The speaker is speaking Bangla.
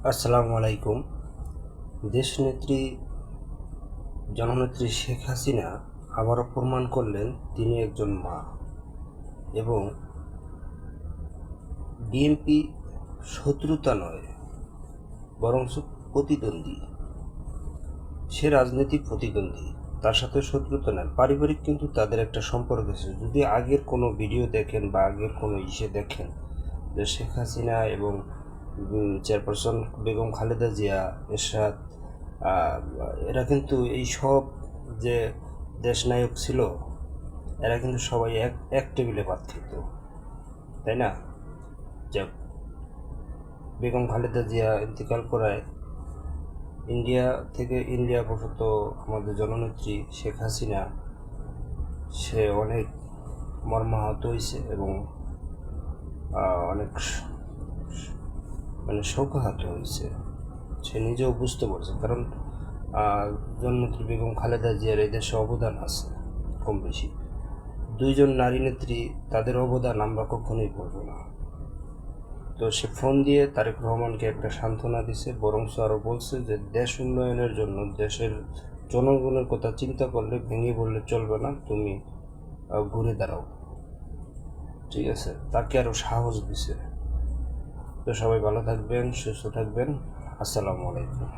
আসসালামু আলাইকুম। দেশনেত্রী জননেত্রী শেখ হাসিনা আবারও প্রমাণ করলেন তিনি একজন মা, এবং বিএনপি শত্রুতা নয় বরং প্রতিদ্বন্দ্বী। সে রাজনৈতিক প্রতিদ্বন্দ্বী, তার সাথে শত্রুতা নয়, পারিবারিক কিন্তু তাদের একটা সম্পর্ক আছে। যদি আগের কোনো ভিডিও দেখেন বা আগের কোনো দেখেন যে শেখ হাসিনা এবং চেয়ারপারসন বেগম খালেদা জিয়া, এরশাদ, এরা কিন্তু এই সব যে দেশনায়ক ছিল, এরা কিন্তু সবাই এক এক টেবিলে ভাত খেত, তাই না? যাক, বেগম খালেদা জিয়া ইন্তেকাল করায় ইন্ডিয়া বশত আমাদের জননেত্রী শেখ হাসিনা সে অনেক মর্মাহত হয়েছে এবং অনেক শোকাহত হয়েছে। সে নিজেও বুঝতে পারছে, কারণ জননেত্রী বেগম খালেদা জিয়ার এই দেশে অবদান আছে কম বেশি। দুইজন নারী নেত্রী, তাদের অবদান আমরা কখনোই বলবো না। তো সে ফোন দিয়ে তারেক রহমানকে একটা সান্ত্বনা দিছে, বরং আরও বলছে যে দেশ উন্নয়নের জন্য, দেশের জনগণের কথা চিন্তা করলে ভেঙে পড়লে চলবে না, তুমি ঘুরে দাঁড়াও। ঠিক আছে, তাকে আরও সাহস দিছে। তো সবাই ভালো থাকবেন, সুস্থ থাকবেন। আসসালামু আলাইকুম।